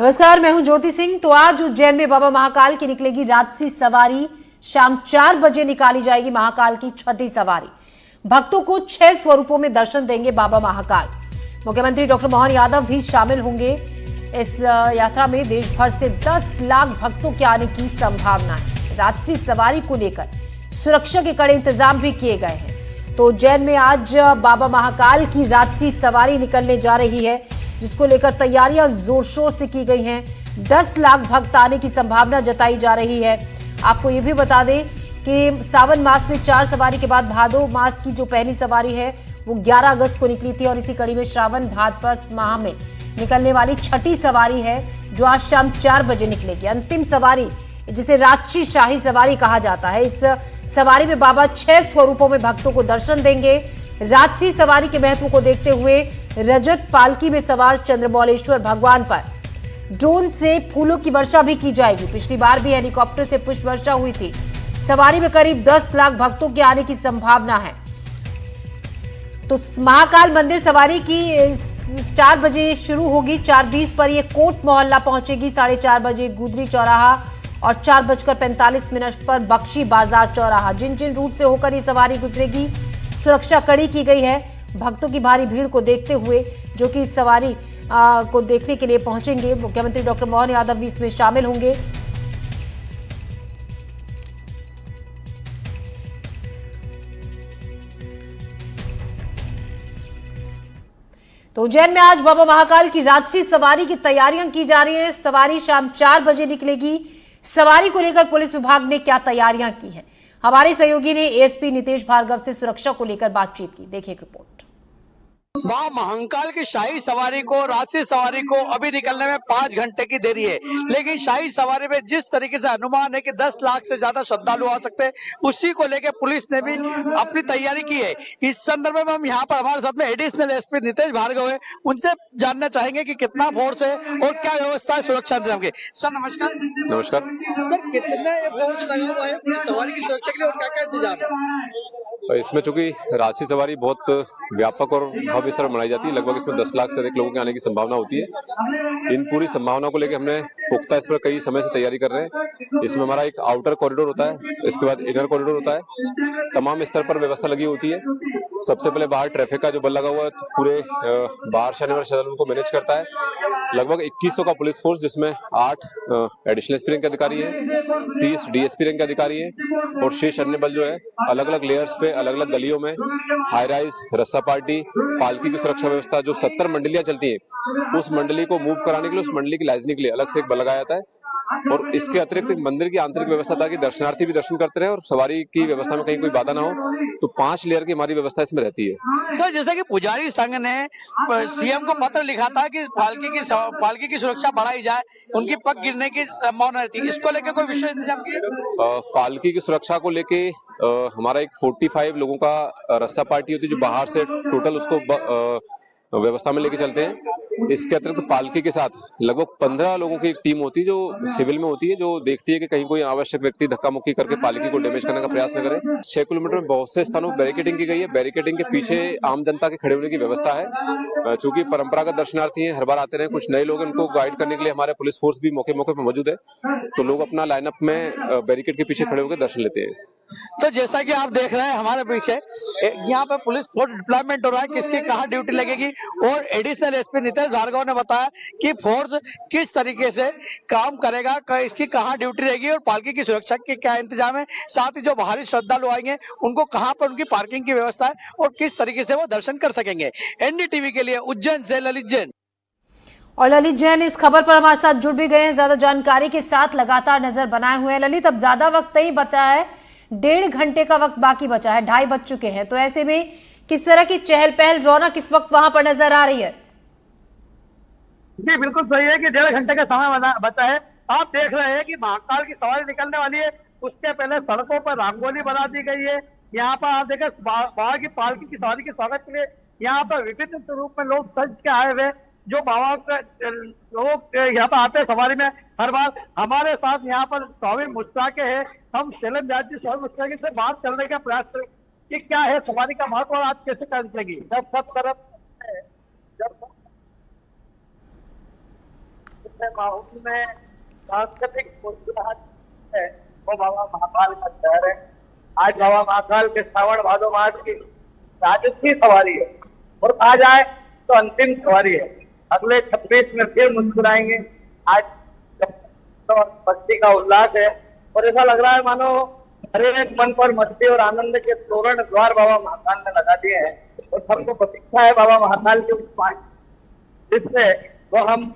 नमस्कार, मैं हूं ज्योति सिंह। तो आज उज्जैन में बाबा महाकाल की निकलेगी राजसी सवारी। शाम 4 बजे निकाली जाएगी महाकाल की छठी सवारी। भक्तों को 6 स्वरूपों में दर्शन देंगे बाबा महाकाल। मुख्यमंत्री डॉक्टर मोहन यादव भी शामिल होंगे इस यात्रा में। देश भर से 10 लाख भक्तों के आने की संभावना है। राजसी सवारी को लेकर सुरक्षा के कड़े इंतजाम भी किए गए हैं। तो उज्जैन में आज बाबा महाकाल की राजसी सवारी निकलने जा रही है, जिसको लेकर तैयारियां जोर शोर से की गई हैं। 10 लाख भक्त आने की संभावना जताई जा रही है। आपको ये भी बता दें कि सावन मास में 4 सवारी के बाद भादो मास की जो पहली सवारी है वो 11 अगस्त को निकली थी, और इसी कड़ी में श्रावण भाद्रपद माह में निकलने वाली छठी सवारी है जो आज शाम 4 बजे निकलेगी। अंतिम सवारी, जिसे राजसी शाही सवारी कहा जाता है, इस सवारी में बाबा 6 स्वरूपों में भक्तों को दर्शन देंगे। राजसी सवारी के महत्व को देखते हुए रजत पालकी में सवार चंद्रमौलेश्वर भगवान पर ड्रोन से फूलों की वर्षा भी की जाएगी। पिछली बार भी हेलीकॉप्टर से पुष्प वर्षा हुई थी। सवारी में करीब 10 लाख भक्तों के आने की संभावना है। तो महाकाल मंदिर सवारी की 4 बजे शुरू होगी। 4:20 पर यह कोट मोहल्ला पहुंचेगी। 4:30 बजे गुदरी चौराहा और 4:45 पर बख्शी बाजार चौराहा। जिन जिन रूट से होकर ये सवारी गुजरेगी, सुरक्षा कड़ी की गई है। भक्तों की भारी भीड़ को देखते हुए जो कि इस सवारी को देखने के लिए पहुंचेंगे, मुख्यमंत्री डॉक्टर मोहन यादव भी इसमें शामिल होंगे। तो उज्जैन में आज बाबा महाकाल की राजसी सवारी की तैयारियां की जा रही हैं। सवारी शाम 4 बजे निकलेगी। सवारी को लेकर पुलिस विभाग ने क्या तैयारियां की हैं, हमारे सहयोगी ने एएसपी नितेश भार्गव से सुरक्षा को लेकर बातचीत की। देखिए एक रिपोर्ट। मां महाकाल की शाही सवारी को, राजसी सवारी को अभी निकलने में 5 घंटे की देरी है, लेकिन शाही सवारी में जिस तरीके से अनुमान है कि 10 लाख से ज्यादा श्रद्धालु आ सकते हैं, उसी को लेकर पुलिस ने भी अपनी तैयारी की है। इस संदर्भ में हम यहाँ पर हमारे साथ में एडिशनल एसपी नितेश भार्गव है, उनसे जानना चाहेंगे कि कितना फोर्स है और क्या व्यवस्था है सुरक्षा इंतजाम की। सर नमस्कार। नमस्कार सर, कितना फोर्स लगा हुआ है पूरी सवारी की सुरक्षा के लिए और क्या क्या इंतजाम है? इसमें चूंकि राजसी सवारी बहुत व्यापक और भव्य स्तर पर मनाई जाती है, लगभग इसमें 10 लाख से अधिक लोगों के आने की संभावना होती है। इन पूरी संभावना को लेकर हमने पुख्ता इस पर कई समय से तैयारी कर रहे हैं। इसमें हमारा एक आउटर कॉरिडोर होता है, इसके बाद इनर कॉरिडोर होता है। तमाम स्तर पर व्यवस्था लगी होती है। सबसे पहले बाहर ट्रैफिक का जो बल लगा हुआ है, पूरे बाहर से आने वाले श्रद्धालुओं को मैनेज करता है। लगभग 2100 का पुलिस फोर्स, जिसमें 8 एडिशनल एसपी रैंक के अधिकारी है, 30 डीएसपी रैंक के अधिकारी है, और शेष अन्य बल जो है अलग अलग लेयर्स पे, अलग अलग गलियों में, हाई राइज, रस्सा पार्टी, पालकी की सुरक्षा व्यवस्था, जो 70 मंडलियां चलती हैं, उस मंडली को मूव कराने के लिए, उस मंडली की लाइजनिंग के लिए अलग से एक बल लगाया जाता है। और इसके अतिरिक्त मंदिर की आंतरिक व्यवस्था, ताकि दर्शनार्थी भी दर्शन करते रहे और सवारी की व्यवस्था में कहीं कोई बाधा ना हो, तो 5 लेयर की हमारी व्यवस्था इसमें रहती है। सर, जैसे कि पुजारी संघ ने सीएम को पत्र लिखा था कि पालकी की सुरक्षा बढ़ाई जाए, उनकी पग गिरने की संभावना रहती है, इसको लेकर कोई विशेष इंतजाम किया? पालकी की सुरक्षा को लेके हमारा एक 45 लोगों का रस्सा पार्टी होती है, जो बाहर से टोटल उसको व्यवस्था में लेके चलते हैं। इसके अतिरिक्त पालकी के साथ लगभग 15 लोगों की एक टीम होती है, जो सिविल में होती है, जो देखती है कि कहीं कोई आवश्यक व्यक्ति धक्का मुक्की करके पालकी को डैमेज करने का प्रयास न करे। 6 किलोमीटर में बहुत से स्थानों पर बैरिकेडिंग की गई है। बैरिकेडिंग के पीछे आम जनता के खड़े होने की व्यवस्था है। चूंकि परंपरागत दर्शनार्थी हैं, हर बार आते रहे, कुछ नए लोग, उनको गाइड करने के लिए हमारे पुलिस फोर्स भी मौके मौके पर मौजूद है। तो लोग अपना लाइनअप में बैरिकेड के पीछे खड़े होकर दर्शन लेते हैं। तो जैसा कि आप देख रहे हैं हमारे पीछे यहाँ पे पुलिस फोर्स डिप्लॉयमेंट हो रहा है, किसकी कहाँ ड्यूटी लगेगी, और एडिशनल एसपी नितेश भार्गव ने बताया कि फोर्स किस तरीके से काम करेगा, इसकी कहाँ ड्यूटी रहेगी और पालकी की सुरक्षा के क्या इंतजाम है, साथ ही जो बाहरी श्रद्धालु आएंगे उनको कहाँ पर उनकी पार्किंग की व्यवस्था है और किस तरीके से वो दर्शन कर सकेंगे। एनडीटीवी के लिए उज्जैन से ललित जैन। और ललित जैन इस खबर पर हमारे साथ जुड़ भी गए हैं, ज्यादा जानकारी के साथ लगातार नजर बनाए हुए हैं। ललित, अब ज्यादा वक्त नहीं बचा है, 1.5 घंटे का वक्त बाकी बचा है, 2:30 बज चुके हैं। तो ऐसे में किस तरह की चहल पहल, रौनक इस वक्त वहां पर नजर आ रही है? जी बिल्कुल सही है कि 1.5 घंटे का समय बचा है। आप देख रहे हैं कि महाकाल की सवारी निकलने वाली है, उसके पहले सड़कों पर रंगोली बना दी गई है। यहाँ पर आप देखें बाबा की पालकी की सवारी के स्वागत के लिए यहाँ पर विभिन्न स्वरूप में लोग सज के आए हुए, जो बाबा लोग यहाँ पर आते हैं सवारी में हर बार। हमारे साथ यहाँ पर स्वामी मुस्कुरा के है, हम शैलन व्यास जी स्वामी मुस्कुरा के से बात करने का प्रयास करें कि क्या है सवारी का महत्व और आज कैसे कर निकलेगी। जब सब तरफ ऐसे माहौल में सांस्कृतिक मुस्कुराहट है वो बाबा महाकाल का शहर है। आज बाबा महाकाल के श्रावण भादो मास की राजसी सवारी है और कहा जाए तो अंतिम सवारी है। अगले 26 में फिर मुस्कुराएंगे। आज तो मस्ती का उल्लास है और ऐसा लग रहा है मानो हर एक मन पर मस्ती और आनंद के तोरण द्वार बाबा महाकाल ने लगा दिए हैं और सबको प्रतीक्षा है बाबा महाकाल के उस पाठ जिससे वो हम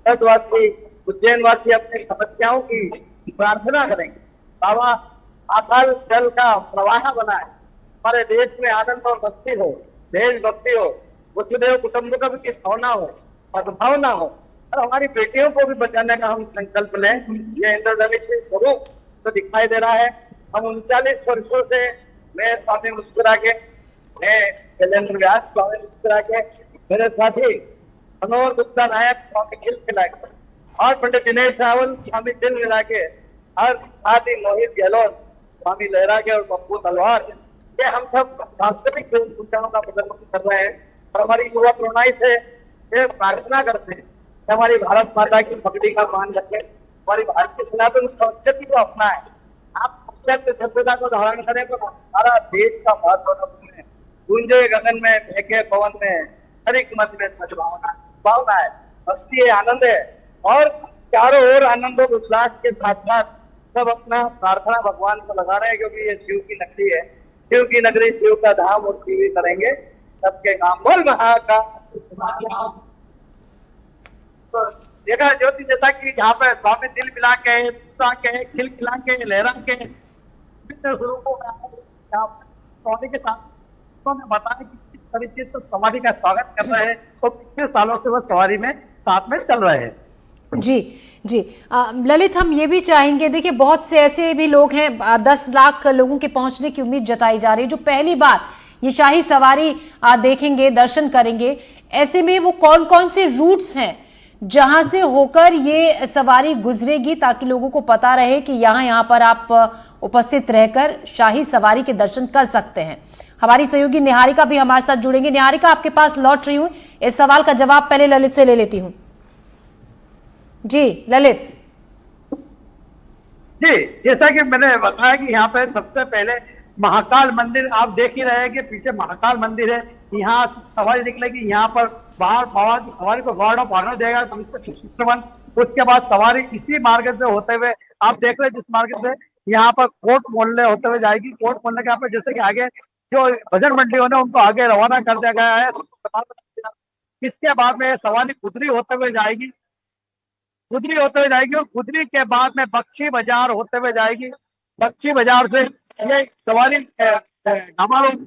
वासी उज्जैन वासी अपनी समस्याओं की प्रार्थना करेंगे। बाबा महाकाल जल का प्रवाह बना है, हमारे देश में आनंद और मस्ती हो, देशभक्ति हो, वसुदेव कुटुंबकम की भावना हो, सद्भावना हो और हमारी बेटियों को भी बचाने का हम संकल्प लें। ये इंद्रधनुषी स्वरूप तो दिखाई दे रहा है। हम 39 वर्षों से मैं स्वामी मुस्कुरा के, मैं शैलेंद्र व्यास स्वामी मुस्कुरा के, मेरे साथी मनोहर गुप्ता नायक स्वामी दिल मिला के और पंडित दिनेश रावल स्वामी दिल मिला के और साथी मोहित गहलोत स्वामी लहरा के और पप्पू तलवार, ये हम सब सांस्कृतिक वेशभूषाओं का प्रदर्शन कर रहे हैं और हमारी युवा प्रणय से ये प्रार्थना करते हैं कि हमारी भारत माता की पगड़ी का मान रखें, हमारी भारतीय सनातन संस्कृति को अपनाएं। आप पाश्चात्य सभ्यता को धारण करें तो हमारा देश का महत्वपूर्ण है। गूंजे गगन में फेंके पवन में हर एक मत में सद्भावना है, मस्ती है, आनंद है और चारों ओर आनंद और उल्लास के साथ साथ सब अपना प्रार्थना भगवान को लगा रहे हैं क्योंकि ये शिव की नगरी है। शिव की नगरी, शिव का धाम और शिव करेंगे सबके काम। बोल महाकाल। तो देखा ज्योति जैसा कि यहाँ पे स्वामी दिल मिला के, खिल खिला के, लहरा के स्वरूपों में के साथ उन्होंने बताया कि किस तरीके से सवारी का स्वागत कर रहे हैं तो पिछले सालों से वह सवारी में साथ में चल रहे हैं। जी जी ललित, हम ये भी चाहेंगे, देखिए बहुत से ऐसे भी लोग हैं, 10 लाख लोगों के पहुंचने की उम्मीद जताई जा रही है जो पहली बार ये शाही सवारी देखेंगे, दर्शन करेंगे। ऐसे में वो कौन कौन से रूट्स हैं जहां से होकर ये सवारी गुजरेगी ताकि लोगों को पता रहे कि यहाँ पर आप उपस्थित रहकर शाही सवारी के दर्शन कर सकते हैं। हमारी सहयोगी निहारिका भी हमारे साथ जुड़ेंगे। निहारिका, आपके पास लौट रही हूँ, इस सवाल का जवाब पहले ललित से ले लेती हूँ। जी ललित। जी, जैसा कि मैंने बताया कि यहाँ पे सबसे पहले महाकाल मंदिर आप देख ही रहे हैं कि पीछे महाकाल मंदिर है। यहाँ सवारी निकलेगी, यहाँ पर बाहर सवारी को गार्ड ऑफ ऑनर देगा उसके बाद सवारी इसी मार्ग से होते हुए आप देख रहे हैं जिस मार्ग से यहाँ पर कोट मोहल्ले होते हुए जाएगी। कोट मोहल्ले के यहाँ पर जैसे कि आगे जो भजन मंडियों ने उनको आगे रवाना कर दिया गया है। इसके बाद में सवारी गुदरी होते हुए जाएगी, गुदरी होते हुए जाएगी और गुदरी के बाद में बख्शी बाजार होते हुए जाएगी। बख्शी बाजार से ये सवारी रामानुज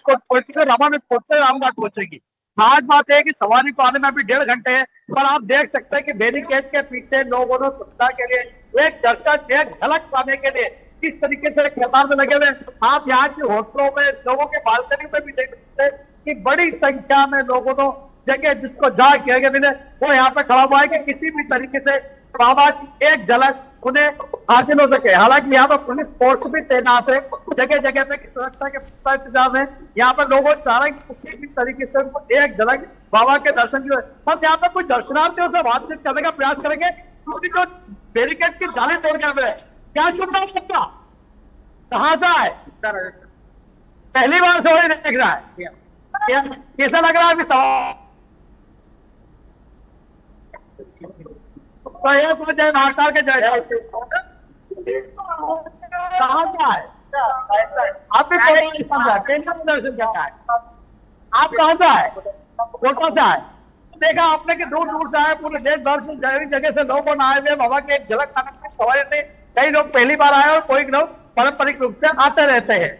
कोट पहुंचेगी, रामानुज कोट से रामघाट पहुंचेगी। आज बात है कि सवारी को आने में अभी 1.5 घंटे है, पर आप देख सकते हैं कि बैरिकेड के पीछे लोगों ने सुविधा के लिए एक दर्शक एक झलक पाने के लिए किस तरीके से कतार में लगे हुए। आप यहाँ के होटलों में लोगों के बालकनी में भी देख सकते हैं कि बड़ी संख्या में लोगों को जगह जिसको जा किया गया मिले वो यहाँ पे खड़ा हुआ है कि किसी भी तरीके से बाबा की एक झलक उन्हें हासिल हो सके। हालांकि यहाँ पर पुलिस फोर्स भी तैनात है, जगह जगह पे सुरक्षा के पुख्ता इंतजाम है। यहाँ पर लोगों चाह रहे किसी भी तरीके से उनको एक झलक बाबा के दर्शन की। हम यहाँ पर कुछ दर्शनार्थियों से बातचीत करने का प्रयास करेंगे क्योंकि जो बैरिकेड की जाली तोड़ के हुए क्या सुनना हो सकता, कहाँ से आए, पहली बार सवारी देख रहा है, कैसा लग रहा है अभी सवाल? तो ये तो जय महाकाल के जय कहाँ का है आप भी दर्शन करना है, आप कहाँ से आए, कोटा से आए? देखा आपने कि दूर दूर से आए, पूरे देश भर से जगह से लोगों ने आए हुए बाबा के एक झलक खाने की सवारी थी। कई लोग पहली बार आए और कोई लोग पारंपरिक रूप से आते रहते हैं।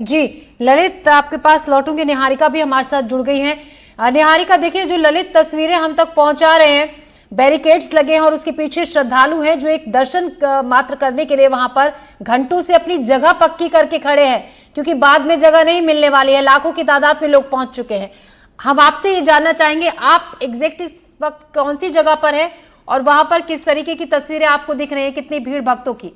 जी ललित, आपके पास लौटूंगे। निहारिका भी हमारे साथ जुड़ गई हैं। निहारिका, देखिए जो ललित तस्वीरें हम तक पहुंचा रहे हैं, बैरिकेड्स लगे हैं और उसके पीछे श्रद्धालु हैं जो एक दर्शन मात्र करने के लिए वहां पर घंटों से अपनी जगह पक्की करके खड़े हैं क्योंकि बाद में जगह नहीं मिलने वाली है। लाखों की तादाद में लोग पहुंच चुके हैं। हम आपसे ये जानना चाहेंगे, आप एग्जैक्ट इस वक्त कौन सी जगह पर है और वहां पर किस तरीके की तस्वीरें आपको दिख रही है, कितनी भीड़ भक्तों की?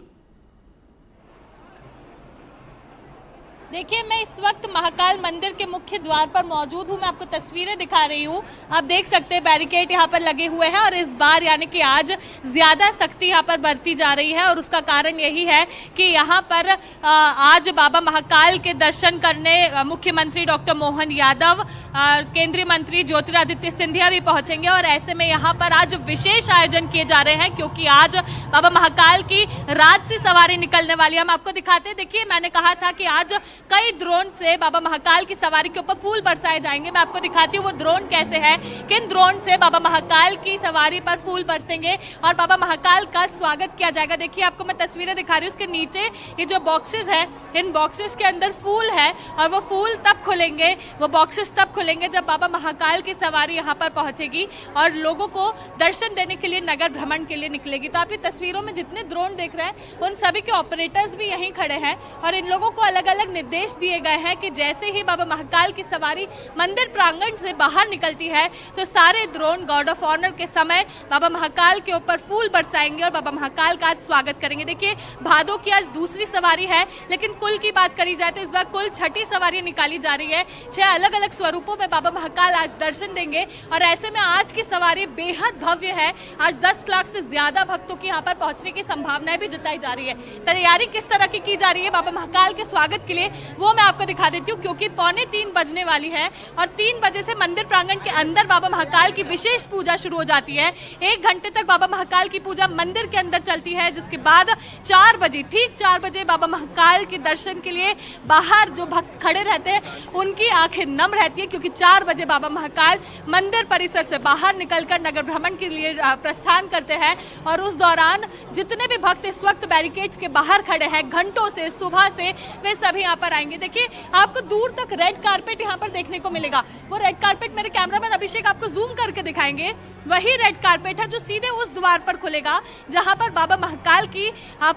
देखिए, मैं इस वक्त महाकाल मंदिर के मुख्य द्वार पर मौजूद हूँ। मैं आपको तस्वीरें दिखा रही हूँ। आप देख सकते हैं बैरिकेड यहाँ पर लगे हुए हैं और इस बार यानी कि आज ज़्यादा सख्ती यहाँ पर बरती जा रही है और उसका कारण यही है कि यहाँ पर आज बाबा महाकाल के दर्शन करने मुख्यमंत्री डॉक्टर मोहन यादव, केंद्रीय मंत्री ज्योतिरादित्य सिंधिया भी पहुँचेंगे और ऐसे में यहाँ पर आज विशेष आयोजन किए जा रहे हैं क्योंकि आज बाबा महाकाल की राजसी सवारी निकलने वाली है। हम आपको दिखाते हैं। देखिए, मैंने कहा था कि आज कई ड्रोन से बाबा महाकाल की सवारी के ऊपर फूल बरसाए जाएंगे। मैं आपको दिखाती हूँ वो ड्रोन कैसे है, किन ड्रोन से बाबा महाकाल की सवारी पर फूल बरसेंगे और बाबा महाकाल का स्वागत किया जाएगा। देखिए, आपको मैं तस्वीरें दिखा रही हूँ। उसके नीचे ये जो बॉक्सेस है, इन बॉक्सेस के अंदर फूल है और वो फूल तब खुलेंगे, वो बॉक्सेस तब खुलेंगे जब बाबा महाकाल की सवारी यहाँ पर पहुंचेगी और लोगों को दर्शन देने के लिए नगर भ्रमण के लिए निकलेगी। तो आप ये तस्वीरों में जितने ड्रोन देख रहे हैं उन सभी के ऑपरेटर्स भी यहीं खड़े हैं और इन लोगों को अलग अलग निर्देश दिए गए हैं कि जैसे ही बाबा महाकाल की सवारी मंदिर प्रांगण से बाहर निकलती है तो सारे ड्रोन गार्ड ऑफ ऑनर के समय बाबा महाकाल के ऊपर फूल बरसाएंगे और बाबा महाकाल का आज स्वागत करेंगे। देखिए, भादों की आज दूसरी सवारी है, लेकिन कुल की बात करी जाए तो इस बार कुल 6ठी सवारी निकाली जा रही है। 6 अलग अलग स्वरूपों में बाबा महाकाल आज दर्शन देंगे और ऐसे में आज की सवारी बेहद भव्य है। आज 10 लाख से ज्यादा भक्तों की यहाँ पर पहुंचने की संभावनाएं भी जताई जा रही है। तैयारी किस तरह की जा रही है बाबा महाकाल के स्वागत के लिए वो मैं आपको दिखा देती हूँ क्योंकि 2:45 बजने वाली है और 3 बजे से मंदिर प्रांगण के अंदर बाबा महाकाल की विशेष पूजा शुरू हो जाती है। 1 घंटे तक बाबा महाकाल की पूजा मंदिर के अंदर चलती है, जिसके बाद 4 बजे, ठीक 4 बजे बाबा महाकाल के दर्शन के लिए बाहर जो भक्त खड़े रहते हैं उनकी आंखें नम रहती है क्योंकि 4 बजे बाबा महाकाल मंदिर परिसर से बाहर निकलकर नगर भ्रमण के लिए प्रस्थान करते हैं और उस दौरान जितने भी भक्त इस वक्त बैरिकेड्स के बाहर खड़े हैं घंटों से, सुबह से, वे सभी यहाँ पर आएंगे। देखिए, आपको दूर तक रेड कारपेट यहाँ पर देखने को मिलेगा। वो रेड कारपेट मेरे कैमरामैन अभिषेक आपको जूम करके दिखाएंगे। वही रेड कारपेट है जो सीधे उस द्वार पर खुलेगा जहाँ पर बाबा महाकाल की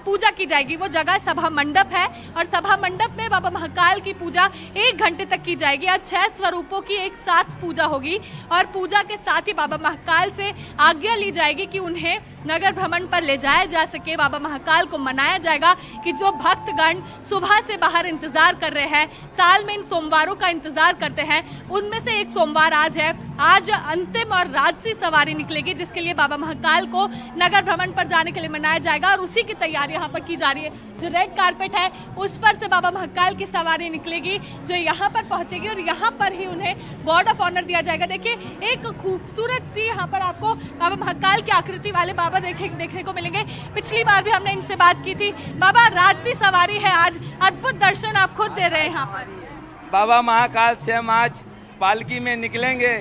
पूजा की जाएगी। वो जगह सभा मंडप है और सभा मंडप में बाबा महाकाल की पूजा 1 घंटे तक की जाएगी। आज 6 स्वरूपों की एक साथ पूजा होगी और पूजा के साथ ही बाबा महाकाल से आज्ञा ली जाएगी कि उन्हें नगर भ्रमण पर ले जाया जा सके। बाबा महाकाल को मनाया जाएगा कि जो भक्तगण सुबह से बाहर इंतजार कर रहे हैं, साल में इन सोमवारों का इंतजार करते हैं, उनमें से एक सोमवार आज है। आज अंतिम और राजसी सवारी निकलेगी जिसके लिए बाबा महाकाल को नगर भ्रमण पर जाने के लिए मनाया जाएगा और उसी की तैयारी यहाँ पर की जा रही है। जो रेड कारपेट है उस पर से बाबा महाकाल की सवारी निकलेगी जो यहाँ पर पहुंचेगी और यहाँ पर ही उन्हें गार्ड ऑफ ऑनर दिया जाएगा। देखिए, एक खूबसूरत सी यहाँ पर आपको बाबा महाकाल की आकृति वाले बाबा देखने को मिलेंगे। पिछली बार भी हमने इनसे बात की थी। बाबा, राजसी सवारी है आज, अद्भुत दर्शन आप खुद दे रहे हैं यहाँ पर। बाबा महाकाल से हम आज पालकी में निकलेंगे।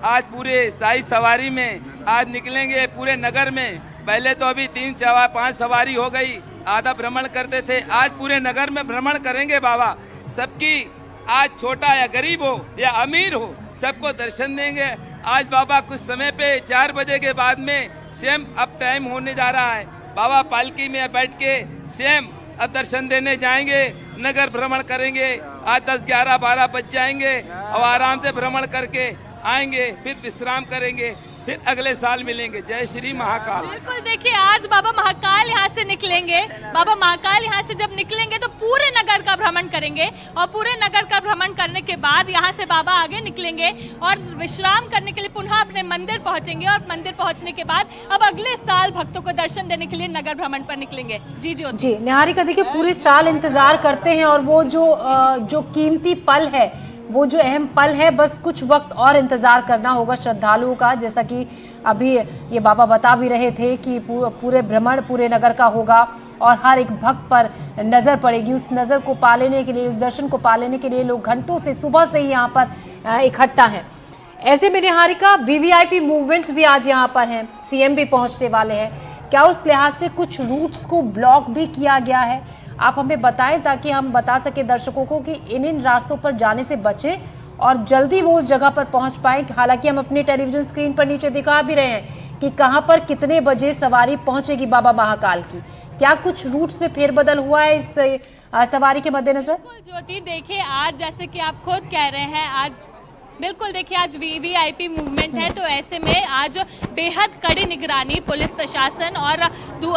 आज पूरे शाही सवारी में आज निकलेंगे पूरे नगर में। पहले तो अभी 3, 4, 5 सवारी हो गई, आधा भ्रमण करते थे। आज पूरे नगर में भ्रमण करेंगे बाबा। सबकी, आज छोटा या गरीब हो या अमीर हो, सबको दर्शन देंगे। आज बाबा कुछ समय पे 4 बजे के बाद में सेम अब टाइम होने जा रहा है। बाबा पालकी में बैठ के सेम अब दर्शन देने जाएंगे, नगर भ्रमण करेंगे। आज 10, 11, 12 बज जाएंगे और आराम से भ्रमण करके आएंगे, फिर विश्राम करेंगे, फिर अगले साल मिलेंगे। जय श्री महाकाल। बिल्कुल, देखिए, आज बाबा महाकाल यहाँ से निकलेंगे। बाबा महाकाल यहाँ से जब निकलेंगे तो पूरे नगर का भ्रमण करेंगे और पूरे नगर का भ्रमण करने के बाद यहाँ से बाबा आगे निकलेंगे और विश्राम करने के लिए पुनः अपने मंदिर पहुंचेंगे और मंदिर पहुंचने के बाद अब अगले साल भक्तों को दर्शन देने के लिए नगर भ्रमण पर निकलेंगे। जी निहारिका, देखिए, पूरे साल इंतजार करते हैं और वो जो कीमती पल है, वो जो अहम पल है, बस कुछ वक्त और इंतजार करना होगा श्रद्धालुओं का। जैसा कि अभी ये बाबा बता भी रहे थे कि पूरे भ्रमण पूरे नगर का होगा और हर एक भक्त पर नजर पड़ेगी। उस नजर को पा लेने के लिए, उस दर्शन को पा लेने के लिए लोग घंटों से, सुबह से ही यहाँ पर इकट्ठा हैं। ऐसे में निहारिका, वीवीआईपी मूवमेंट्स भी आज यहाँ पर हैं, सीएम भी पहुंचने वाले हैं। क्या उस लिहाज से कुछ रूट्स को ब्लॉक भी किया गया है? आप हमें बताएं ताकि हम बता सके दर्शकों को कि इन रास्तों पर जाने से बचें और जल्दी वो उस जगह पर पहुंच पाएं। हालांकि हम अपने टेलीविजन स्क्रीन पर नीचे दिखा भी रहे हैं कि कहां पर कितने बजे सवारी पहुंचेगी बाबा महाकाल की। क्या कुछ रूट्स में फेरबदल हुआ है इस सवारी के मद्देनजर? बिल्कुल ज्योति, देखिए, आज जैसे कि आप खुद कह रहे हैं, आज बिल्कुल, देखिए आज वीवीआईपी मूवमेंट है, तो ऐसे में आज बेहद कड़ी निगरानी पुलिस प्रशासन और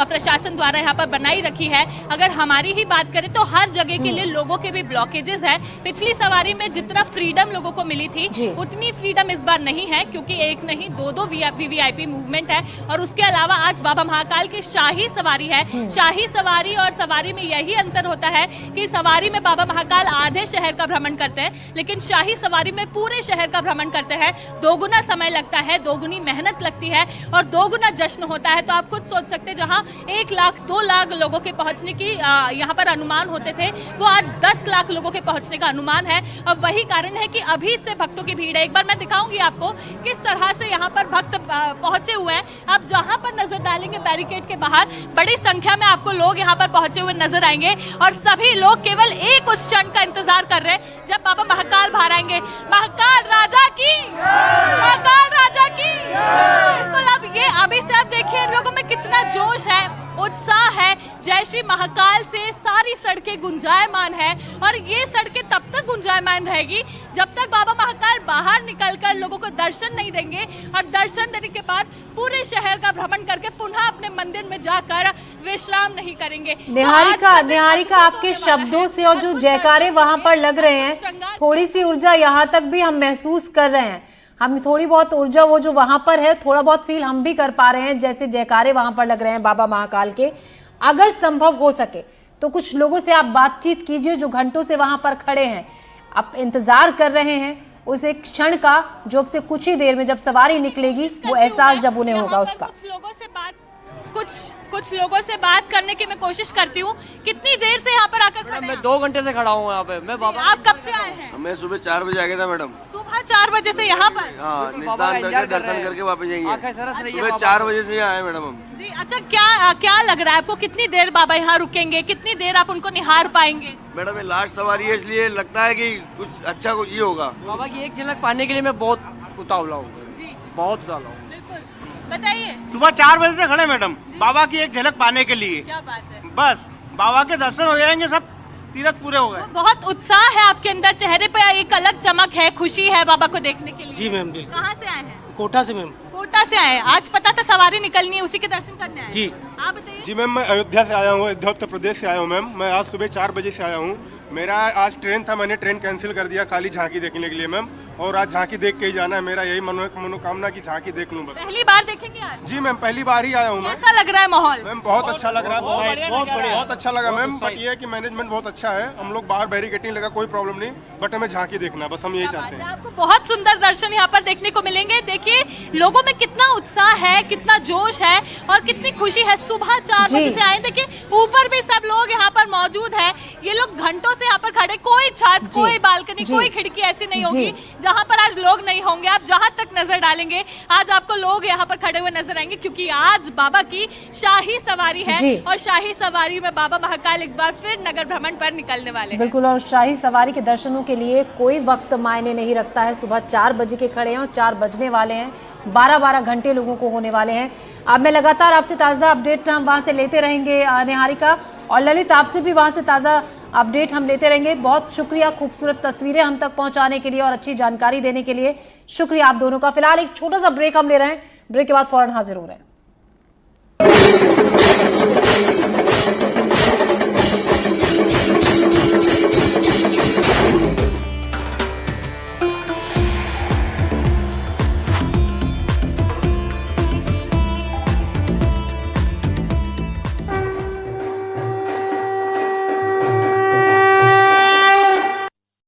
प्रशासन द्वारा यहाँ पर बनाई रखी है। अगर हमारी ही बात करें तो हर जगह के लिए लोगों के भी ब्लॉकेजेस है। पिछली सवारी में जितना फ्रीडम लोगों को मिली थी उतनी फ्रीडम इस बार नहीं है, क्योंकि एक नहीं दो वीवीआईपी मूवमेंट है। और उसके अलावा आज बाबा महाकाल की शाही सवारी है। शाही सवारी और सवारी में यही अंतर होता है कि सवारी में बाबा महाकाल आधे शहर का भ्रमण करते हैं, लेकिन शाही सवारी में पूरे शहर का भ्रमण करते हैं। दोगुना समय लगता है, दोगुनी मेहनत लगती है और दोगुना जश्न होता है। तो आप खुद सोच सकते हैं, जहां 1 लाख 2 लाख लोगों के पहुंचने की यहाँ पर अनुमान होते थे, वो आज 10 लाख लोगों के पहुंचने का अनुमान है। और वही कारण है कि अभी से भक्तों की भीड़ है। एक बार मैं दिखाऊंगी आपको किस तरह से यहाँ पर भक्त पहुंचे हुए हैं। आप जहां पर नजर डालेंगे बैरिकेड के बाहर बड़ी संख्या में आपको लोग यहाँ पर पहुंचे हुए नजर आएंगे और सभी लोग केवल एक उस क्षण का इंतजार कर रहे हैं जब बाबा महाकाल बाहर आएंगे। महाकाल राजा की, महाकाल राजा की। बिल्कुल, अब ये अभी से आप देखिए इन लोगों में कितना जोश है, उत्साह है। जय श्री महाकाल से सारी सड़कें गुंजायमान है और ये सड़कें तब तक गुंजायमान रहेगी जब तक बाबा महाकाल बाहर निकलकर लोगों को दर्शन नहीं देंगे। और दर्शन देने के बाद पूरे शहर का भ्रमण करके पुनः अपने मंदिर में जाकर विश्राम नहीं करेंगे। निहारिका आपके शब्दों से और जो जयकारे वहां पर लग रहे हैं, थोड़ी सी ऊर्जा यहाँ तक भी हम महसूस कर रहे हैं। हम थोड़ी बहुत ऊर्जा वो जो वहां पर है थोड़ा बहुत फील हम भी कर पा रहे हैं, जैसे जयकारे वहां पर लग रहे हैं बाबा महाकाल के। अगर संभव हो सके तो कुछ लोगों से आप बातचीत कीजिए जो घंटों से वहां पर खड़े हैं, आप इंतजार कर रहे हैं उस एक क्षण का जो अब से कुछ ही देर में जब सवारी निकलेगी वो एहसास जब उन्हें होगा उसका। कुछ लोगों से बात करने की मैं कोशिश करती हूँ। कितनी देर से यहाँ पर आकर खड़े हैं? मैं 2 घंटे से खड़ा हूँ यहाँ पे। मैं बाबा, आप कब से आए हैं? मैं सुबह 4 बजे आ गया था मैडम। सुबह 4 बजे से यहाँ पर? हाँ, निस्तार करके दर्शन करके वापस जाएंगे। सुबह 4 बजे से यहाँ आए मैडम हम जी। अच्छा, क्या लग रहा है आपको, कितनी देर बाबा यहाँ रुकेंगे, कितनी देर आप उनको निहार पाएंगे? मैडम ये लास्ट सवारी है, इसलिए लगता है कि कुछ अच्छा कुछ ये होगा। बाबा की एक झलक पाने के लिए मैं बहुत उतावला हूँ, बहुत उतावला हूँ। बताइए। सुबह 4 बजे से खड़े मैडम, बाबा की एक झलक पाने के लिए। क्या बात है। बस बाबा के दर्शन हो जाएंगे, सब तीरथ पूरे हो गए। बहुत उत्साह है आपके अंदर, चेहरे पे एक अलग चमक है, खुशी है बाबा को देखने के लिए। जी मैम। कहाँ से आए हैं? कोटा से मैम। कोटा से आए। आज पता था सवारी निकलनी है, उसी के दर्शन करने आए? जी। आप बताइए। जी मैम, मैं अयोध्या से आया हूँ, अयोध्या उत्तर प्रदेश से आया हूँ मैम। मैं आज सुबह 4 बजे से आया हूँ। मेरा आज ट्रेन था, मैंने ट्रेन कैंसिल कर दिया खाली झांकी देखने के लिए मैम, और आज झांकी देख के ही जाना है। मेरा यही मनोकामना की झांकी देख लूँ बस। पहली बार देखेंगे आज? जी मैम, पहली बार ही आया हूँ मैं। कैसा लग रहा है माहौल? मैम बहुत अच्छा लग रहा है, बहुत अच्छा लगा मैम। बट ये है कि मैनेजमेंट बहुत अच्छा है, हम लोग बाहर बैरिकेटिंग लगा कोई प्रॉब्लम नहीं, बट हमें झांकी देखना बस, हम यही चाहते हैं। आपको बहुत सुंदर दर्शन यहाँ पर देखने को मिलेंगे। देखिए लोगों में कितना उत्साह है, कितना जोश है और कितनी खुशी है। सुबह 4 बजे से आए, देखिए ऊपर भी सब लोग यहाँ पर मौजूद है। ये लोग घंटों से यहाँ पर खड़े, कोई छत, कोई बालकनी, कोई खिड़की ऐसी नहीं होगी जहाँ पर आज लोग नहीं होंगे। आप जहाँ तक नजर डालेंगे आज आपको लोग यहाँ पर खड़े हुए नजर आएंगे, क्योंकि आज बाबा की शाही सवारी है और शाही सवारी में बाबा महाकाल एक बार फिर नगर भ्रमण पर निकलने वाले हैं। बिल्कुल, और शाही सवारी के दर्शनों के लिए कोई वक्त मायने नहीं रखता है। सुबह 4 बजे के खड़े हैं और 4 बजने वाले हैं, 12-12 घंटे लोगों को होने वाले हैं। अब मैं लगातार आपसे ताज़ा अपडेट हम वहाँ से लेते रहेंगे निहारिका, और ललित आपसे भी वहाँ से ताज़ा अपडेट हम लेते रहेंगे। बहुत शुक्रिया खूबसूरत तस्वीरें हम तक पहुँचाने के लिए और अच्छी जानकारी देने के लिए, शुक्रिया आप दोनों का। फिलहाल एक छोटा सा ब्रेक हम ले रहे हैं, ब्रेक के बाद फौरन हाजिर हो रहे हैं।